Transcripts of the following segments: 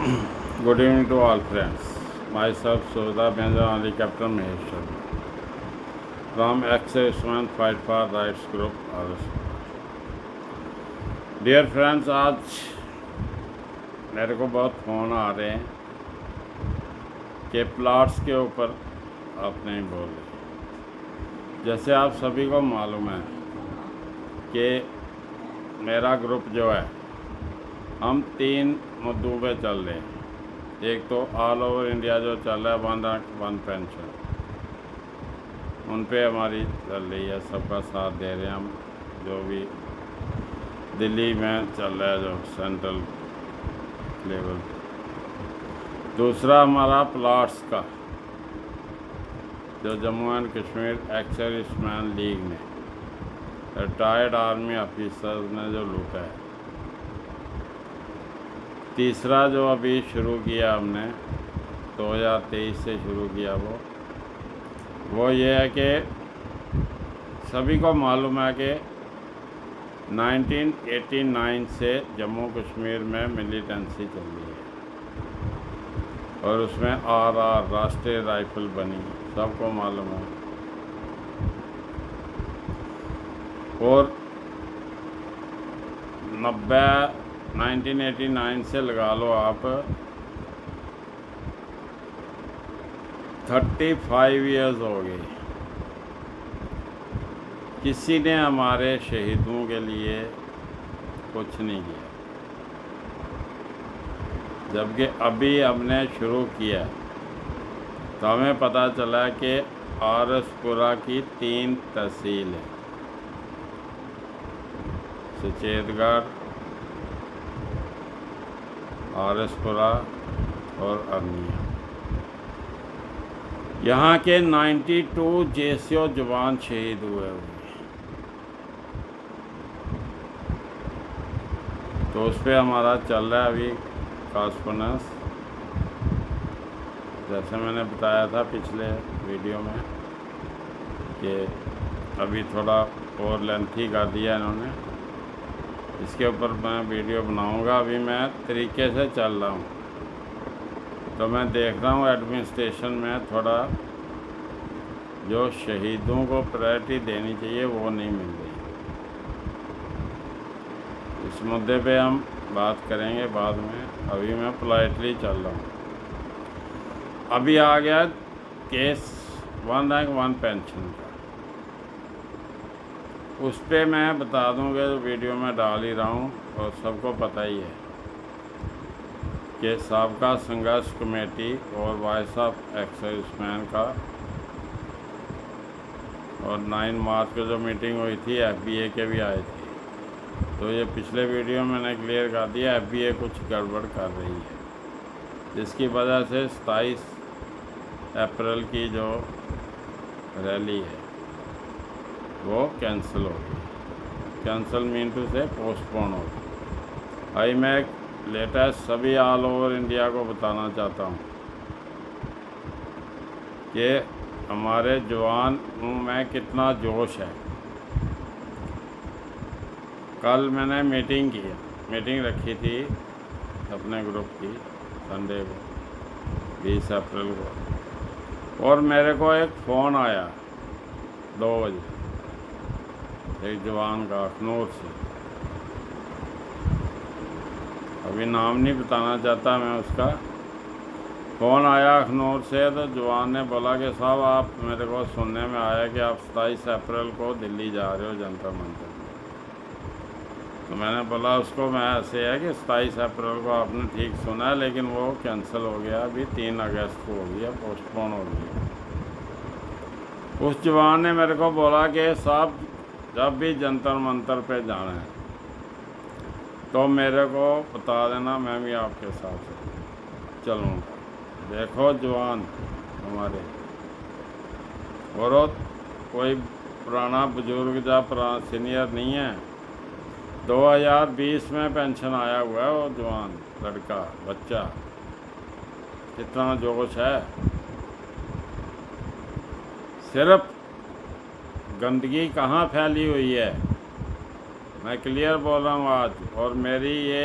Good evening to all friends. Myself Surda Benja only Captain Mahesh Sharma from Ex-Servicemen Fight for Rights Group. Dear friends, आज मेरे को बहुत phone आ रहे हैं कि प्लॉट्स के ऊपर आप नहीं बोल रहे। जैसे आप सभी को मालूम है कि मेरा ग्रुप जो है, हम 3 मुद्दों पे चल रहे हैं। एक तो ऑल ओवर इंडिया जो चल रहा है 1 रैंक 1 पेंशन, उन पे हमारी चल रही है, सबका साथ दे रहे हैं हम। जो भी दिल्ली में चल रहा है जो सेंट्रल लेवल। दूसरा हमारा प्लॉट्स का, जो Jammu and Kashmir ex-serviceman league ने, रिटायर्ड आर्मी ऑफिसर्स ने जो लूटा है। तीसरा जो अभी शुरू किया हमने 2023 से शुरू किया, वो ये है कि सभी को मालूम है कि 1989 से जम्मू कश्मीर में मिलिटेंसी चल रही है और उसमें आरआर राष्ट्रीय राइफल बनी, सबको मालूम है। और 1989 से लगा लो आप 35 इयर्स हो गए, किसी ने हमारे शहीदों के लिए कुछ नहीं किया। जबकि अभी हमने शुरू किया तो हमें पता चला कि आरसपुरा की 3 तहसील है, सचेतगढ़, आरसपुरा और अरनिया। यहाँ के 92 जेसीओ जवान शहीद हुए। तो उस पर हमारा चल रहा है अभी कॉन्फ्रेंस, जैसे मैंने बताया था पिछले वीडियो में कि अभी थोड़ा और लेंथी कर दिया इन्होंने। इसके ऊपर मैं वीडियो बनाऊंगा। अभी मैं तरीके से चल रहा हूँ, तो मैं देख रहा हूँ एडमिनिस्ट्रेशन में थोड़ा जो शहीदों को प्रायोरिटी देनी चाहिए वो नहीं मिल रही। इस मुद्दे पे हम बात करेंगे बाद में। अभी मैं पोलाइटली चल रहा हूँ। अभी आ गया केस 1 रैंक 1 पेंशन का, उस पर मैं बता दूँगा, जो वीडियो में डाल ही रहा हूँ और सबको पता ही है कि साबका संघर्ष कमेटी और वॉइस ऑफ एक्स-सर्विसमैन का और 9 मार्च को जो मीटिंग हुई थी, एफबीए के भी आए थे। तो ये पिछले वीडियो में मैंने क्लियर कर दिया, एफबीए कुछ गड़बड़ कर रही है, जिसकी वजह से 27 अप्रैल की जो रैली है वो कैंसिल हो गई। कैंसिल मीन टू से पोस्टपोन हो गई। भाई मैं लेटेस्ट सभी ऑल ओवर इंडिया को बताना चाहता हूँ कि हमारे जवान में कितना जोश है। कल मैंने मीटिंग रखी थी अपने ग्रुप की, संडे को 20 अप्रैल को, और मेरे को एक फ़ोन आया 2 बजे एक जवान का अखनूर से। अभी नाम नहीं बताना चाहता मैं उसका। फ़ोन आया अखनूर से, तो जवान ने बोला कि साहब, आप, मेरे को सुनने में आया कि आप 27 अप्रैल को दिल्ली जा रहे हो जंतर मंतर। तो मैंने बोला उसको, मैं ऐसे है कि 27 अप्रैल को आपने ठीक सुना है, लेकिन वो कैंसिल हो गया, अभी 3 अगस्त को हो गया, पोस्टपोन हो गया। उस जवान ने मेरे को बोला कि साहब, जब भी जंतर मंतर पे जाना है तो मेरे को बता देना, मैं भी आपके साथ चलूँगा। देखो जवान हमारे, और कोई पुराना बुजुर्ग या पुराना सीनियर नहीं है। 2020 में पेंशन आया हुआ है वो जवान लड़का, बच्चा। कितना जोश है। सिर्फ गंदगी कहाँ फैली हुई है, मैं क्लियर बोल रहा हूँ आज। और मेरी ये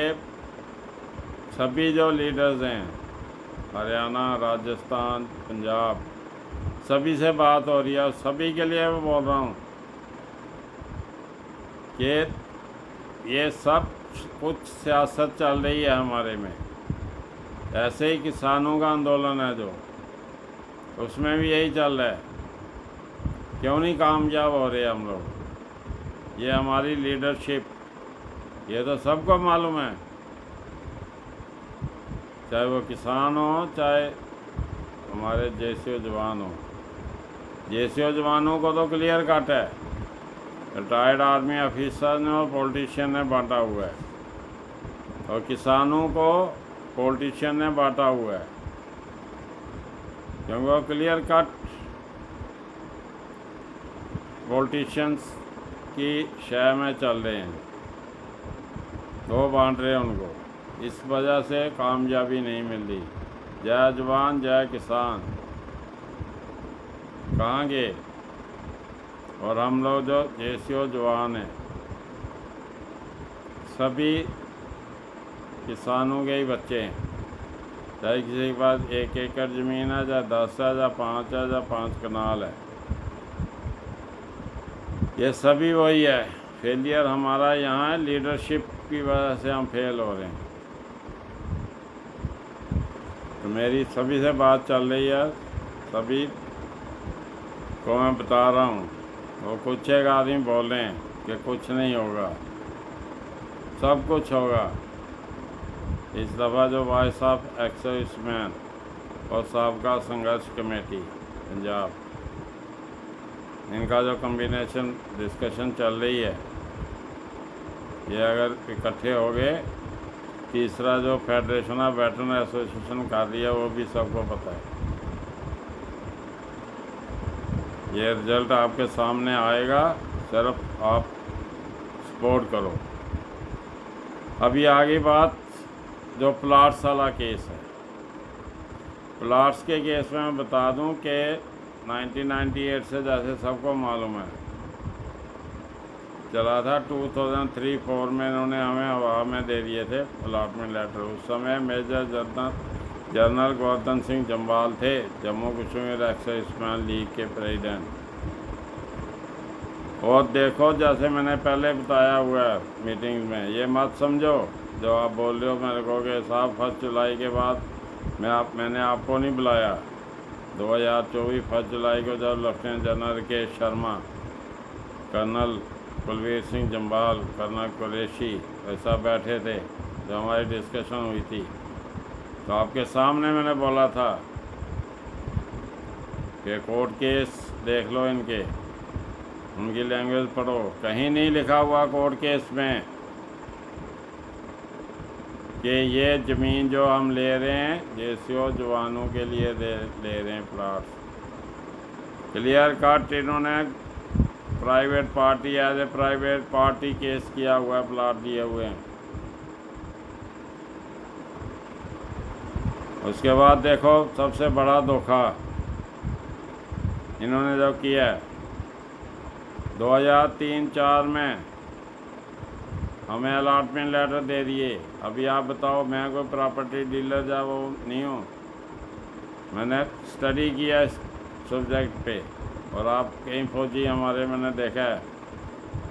सभी जो लीडर्स हैं, हरियाणा, राजस्थान, पंजाब, सभी से बात हो रही है और सभी के लिए मैं बोल रहा हूँ कि ये सब कुछ सियासत चल रही है हमारे में। ऐसे ही किसानों का आंदोलन है जो, उसमें भी यही चल रहा है। क्यों नहीं कामयाब हो रहे हम लोग? ये हमारी लीडरशिप, ये तो सबको मालूम है, चाहे वो किसान हो चाहे हमारे जेसीओ जवान हो। जेसीओ जवानों को तो क्लियर कट है, रिटायर्ड आर्मी ऑफिसर ने और पॉलिटिशियन ने बांटा हुआ है, और किसानों को पॉलिटिशियन ने बांटा हुआ है, क्योंकि वो क्लियर कट पॉलिटिशियंस की शय में चल रहे हैं, वो बांट रहे हैं उनको। इस वजह से कामयाबी नहीं मिल रही। जय जवान जय किसान कहाँ गए? और हम लोग जो जेसीओ जवान हैं, सभी किसानों के ही बच्चे हैं, चाहे किसी के पास 1 एकड़ ज़मीन है, चाहे 10 है, चाहे 5 है, चाहे 5 कनाल है, ये सभी वही है। फेलियर हमारा यहाँ है, लीडरशिप की वजह से हम फेल हो रहे हैं। तो मेरी सभी से बात चल रही है, सभी को मैं बता रहा हूँ। वो कुछ एक आदमी बोल रहे हैं कि कुछ नहीं होगा, सब कुछ होगा। इस दफ़ा जो वॉइस ऑफ एक्स-सर्विसमैन और साबका संघर्ष कमेटी पंजाब, इनका जो कम्बिनेशन डिस्कशन चल रही है, ये अगर इकट्ठे हो गए, तीसरा जो फेडरेशन ऑफ वेटरन एसोसिएशन कर रही है, वो भी सबको पता है। ये रिजल्ट आपके सामने आएगा, सिर्फ आप सपोर्ट करो। अभी आगे बात जो प्लाट्स वाला केस है, प्लाट्स के केस में मैं बता दूं कि 1998 से, जैसे सबको मालूम है, चला था। 2003-04 में इन्होंने हमें हवा में दे दिए थे अलॉटमेंट लेटर। उस समय मेजर जनरल गोवर्धन सिंह जम्वाल थे, जम्मू कश्मीर एक्स-सर्विसमैन लीग के प्रेसिडेंट। और देखो, जैसे मैंने पहले बताया हुआ है मीटिंग में, ये मत समझो जो आप बोल रहे हो मेरे को कि साहब 1 जुलाई के बाद मैंने आपको नहीं बुलाया। 2024 1 जुलाई को जब लेफ्टिनेंट जनरल के शर्मा, कर्नल कुलवीर सिंह जम्वाल, कर्नल कुरैशी ऐसा बैठे थे, जो हमारी डिस्कशन हुई थी, तो आपके सामने मैंने बोला था कि कोर्ट केस देख लो इनके, उनकी लैंग्वेज पढ़ो। कहीं नहीं लिखा हुआ कोर्ट केस में कि ये ज़मीन जो हम ले रहे हैं जेसीओ जवानों के लिए ले रहे हैं प्लाट्स। क्लियर कट इन्होंने private party, as a private party case किया हुआ है, प्लाट दिए हुए हैं। उसके बाद देखो, सबसे बड़ा धोखा इन्होंने जो किया है, 2003-04 में हमें अलॉटमेंट लेटर दे दिए। अभी आप बताओ, मैं कोई प्रॉपर्टी डीलर या वो नहीं हूँ, मैंने स्टडी किया इस सब्जेक्ट पे। और आप कई फौजी हमारे, मैंने देखा है,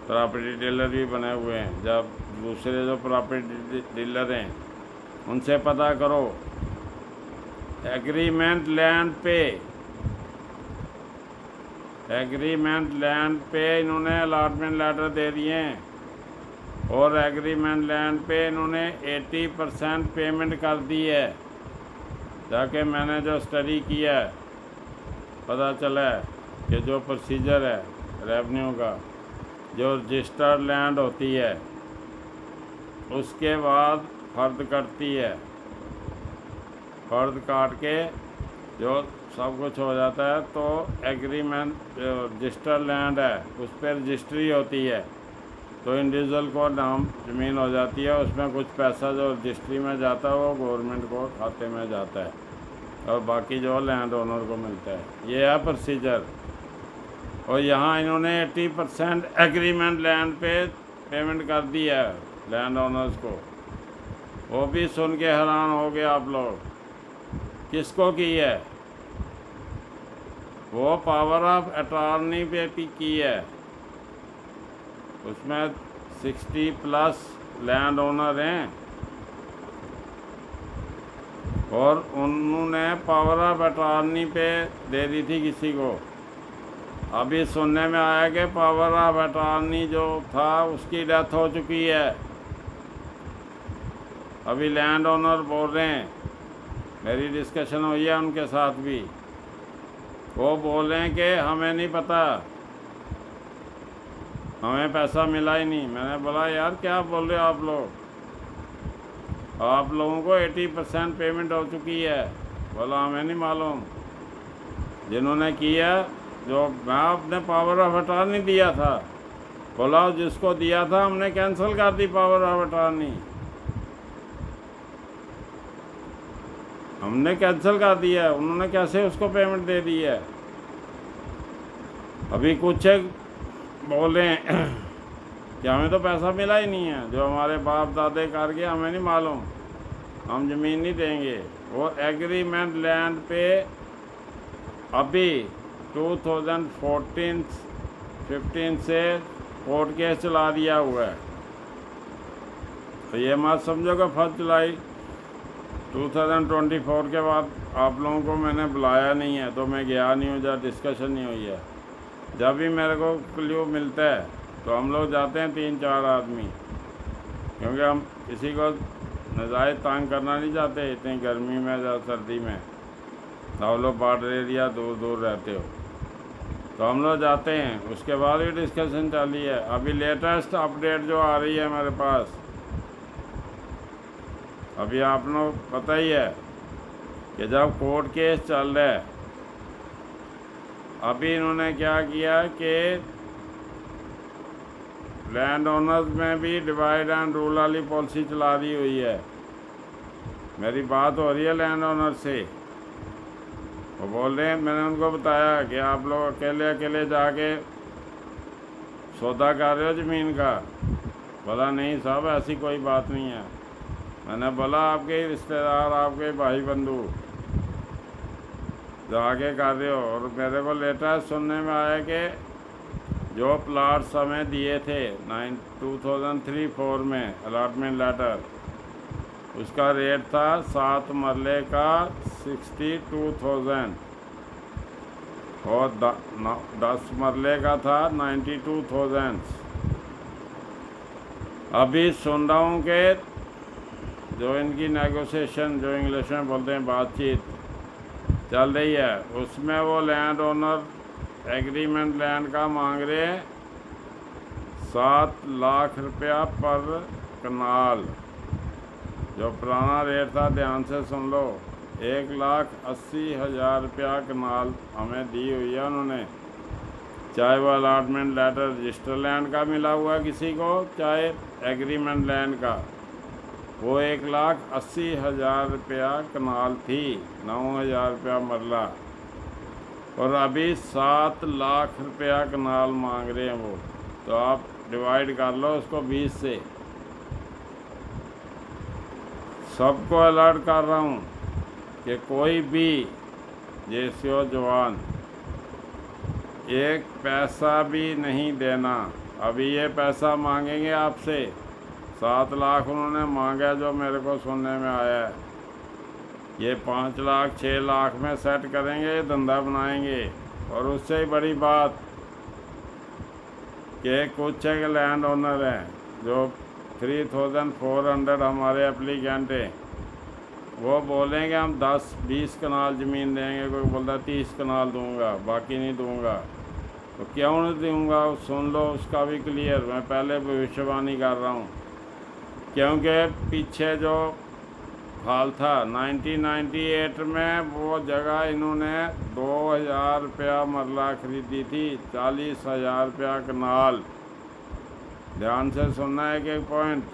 प्रॉपर्टी डीलर भी बने हुए हैं। जब दूसरे जो प्रॉपर्टी डीलर हैं, उनसे पता करो, एग्रीमेंट लैंड पे इन्होंने अलॉटमेंट लेटर दे दिए हैं, और एग्रीमेंट लैंड पे इन्होंने 80% पेमेंट कर दी है। जाके मैंने जो स्टडी किया है, पता चला है कि जो प्रोसीजर है रेवेन्यू का, जो रजिस्टर्ड लैंड होती है, उसके बाद फर्द कटती है, फर्द काट के जो सब कुछ हो जाता है, तो एग्रीमेंट जो रजिस्टर्ड लैंड है उस पर रजिस्ट्री होती है, तो इंडिविजुअल को नाम ज़मीन हो जाती है। उसमें कुछ पैसा जो रजिस्ट्री में जाता है वो गवर्नमेंट को खाते में जाता है, और बाकी जो लैंड ओनर को मिलता है। ये है प्रोसीजर। और यहाँ इन्होंने 80% एग्रीमेंट लैंड पे पेमेंट कर दी है लैंड ओनर्स को। वो भी सुन के हैरान हो गए आप लोग। किसको की है? वो पावर ऑफ अटॉर्नी पे भी की है। उसमें 60+ लैंड ओनर हैं और उन्होंने पावर ऑफ अटॉर्नी पे दे दी थी किसी को। अभी सुनने में आया कि पावर ऑफ अटॉर्नी जो था उसकी डेथ हो चुकी है। अभी लैंड ओनर बोल रहे हैं, मेरी डिस्कशन हुई है उनके साथ भी, वो बोल रहे हैं कि हमें नहीं पता, हमें पैसा मिला ही नहीं। मैंने बोला यार क्या बोल रहे हो आप लोग, आप लोगों को 80% पेमेंट हो चुकी है। बोला हमें नहीं मालूम, जिन्होंने किया, जो मैं अपने पावर ऑफ अटॉर्नी दिया था। बोला जिसको दिया था हमने कैंसिल कर दी पावर ऑफ अटॉर्नी, हमने कैंसिल कर दिया है, उन्होंने कैसे उसको पेमेंट दे दी है। अभी कुछ बोल रहे हैं कि हमें तो पैसा मिला ही नहीं है, जो हमारे बाप दादे कर गए हमें नहीं मालूम, हम ज़मीन नहीं देंगे। वो एग्रीमेंट लैंड पे अभी 2014-15 से कोर्ट केस चला दिया हुआ है। तो ये मत समझो कि 1 जुलाई 2024 के बाद आप लोगों को मैंने बुलाया नहीं है तो मैं गया नहीं हूँ, जब डिस्कशन नहीं हुई है। जब भी मेरे को क्ल्यू मिलता है तो हम लोग जाते हैं 3-4 आदमी, क्योंकि हम किसी को नजायज़ तंग करना नहीं चाहते इतनी गर्मी में या सर्दी में। आप लोग बॉर्डर एरिया दूर दूर रहते हो तो हम लोग जाते हैं, उसके बाद भी डिस्कशन चली है। अभी लेटेस्ट अपडेट जो आ रही है मेरे पास, अभी आप लोग पता ही है कि जब कोर्ट केस चल रहा है, अभी इन्होंने क्या किया कि लैंड ओनर्स में भी डिवाइड एंड रूल वाली पॉलिसी चला दी हुई है। मेरी बात हो रही है लैंड ओनर से, वो बोल रहे हैं, मैंने उनको बताया कि आप लोग अकेले अकेले जाके सौदा कर रहे हो ज़मीन का। बोला नहीं साहब ऐसी कोई बात नहीं है। मैंने बोला आपके रिश्तेदार, आपके भाई बंधु जो आगे कर रहे हो। और मेरे को लेटेस्ट सुनने में आया कि जो प्लाट्स हमें दिए थे 2003-4 में अलॉटमेंट लेटर, उसका रेट था 7 मरले का 62,000 और 10 मरले का था 92,000। अभी सुन रहा हूँ कि जो इनकी नेगोशिएशन, जो इंग्लिश में बोलते हैं बातचीत चल रही है, उसमें वो लैंड ओनर एग्रीमेंट लैंड का मांग रहे हैं 7 लाख रुपया पर कनाल। जो पुराना रेट था, ध्यान से सुन लो, 1,80,000 रुपया कनाल हमें दी हुई है उन्होंने। चाहे वो अलॉटमेंट लेटर रजिस्टर लैंड का मिला हुआ किसी को, चाहे एग्रीमेंट लैंड का, वो 1,80,000 रुपया कनाल थी, 9,000 रुपया मरला। और अभी 7 लाख रुपया कनाल मांग रहे हैं वो। तो आप डिवाइड कर लो उसको 20 से। सबको अलर्ट कर रहा हूँ कि कोई भी जैसे हो जवान, एक पैसा भी नहीं देना। अभी ये पैसा मांगेंगे आपसे, 7 लाख उन्होंने मांगा जो मेरे को सुनने में आया है। ये 5 लाख 6 लाख में सेट करेंगे, धंधा बनाएंगे। और उससे ही बड़ी बात कि कुछ एक लैंड ओनर हैं जो 3,400 हमारे एप्लीकेंट हैं, वो बोलेंगे हम 10-20 कनाल ज़मीन देंगे, कोई बोलता 30 कनाल दूंगा, बाकी नहीं दूंगा। तो क्यों नहीं दूंगा, सुन लो उसका भी क्लियर। मैं पहले भविष्यवाणी कर रहा हूँ, क्योंकि पीछे जो हाल था 1998 में, वो जगह इन्होंने 2,000 रुपया मरला खरीदी थी, 40,000 रुपया कनाल। ध्यान से सुनना है एक पॉइंट।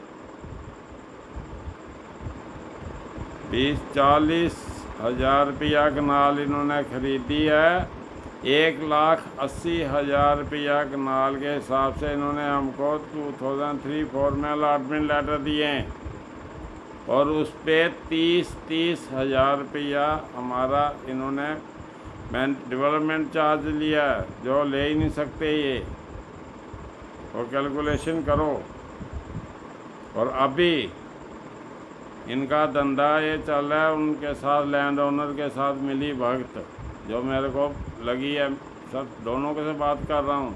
40,000 रुपया कनाल इन्होंने खरीदी है। 1,80,000 रुपया कनाल के हिसाब से इन्होंने हमको 2003-4 में अलॉटमेंट लेटर दिए हैं। और उस पर 30 हज़ार रुपया हमारा इन्होंने डेवलपमेंट चार्ज लिया है, जो ले ही नहीं सकते ये। और कैलकुलेशन करो। और अभी इनका धंधा ये चल रहा है उनके साथ, लैंड ओनर के साथ मिली भगत, जो मेरे को लगी है। सब दोनों के से बात कर रहा हूँ।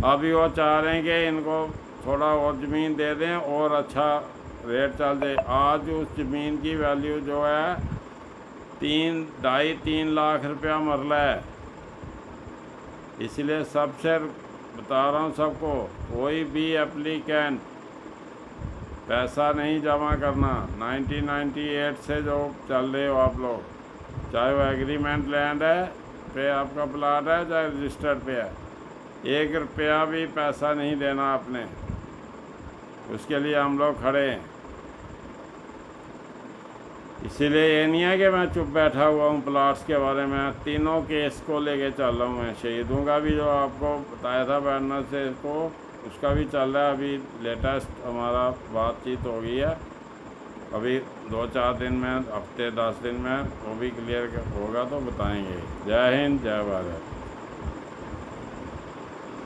अभी वो चाह रहे हैं कि इनको थोड़ा और ज़मीन दे दें और अच्छा रेट चल जाए। आज उस ज़मीन की वैल्यू जो है 2.5-3 लाख रुपया मरला है। इसलिए सबसे बता रहा हूँ सबको, कोई भी एप्लीकेंट पैसा नहीं जमा करना। 1998 से जो चल रहे हो आप लोग, चाहे वो एग्रीमेंट लैंड है पे आपका प्लाट है, चाहे रजिस्टर्ड पे है, 1 रुपया भी पैसा नहीं देना आपने। उसके लिए हम लोग खड़े हैं। इसीलिए ये नहीं है कि मैं चुप बैठा हुआ हूँ प्लाट्स के बारे में। तीनों केस को लेके चल रहा हूँ मैं। शहीदों का भी जो आपको बताया था बैठना से को, उसका भी चल रहा है। अभी लेटेस्ट हमारा बातचीत हो गई है। अभी 2-4 दिन में, हफ्ते 10 दिन में वो भी क्लियर होगा तो बताएंगे। जय हिंद, जय भारत।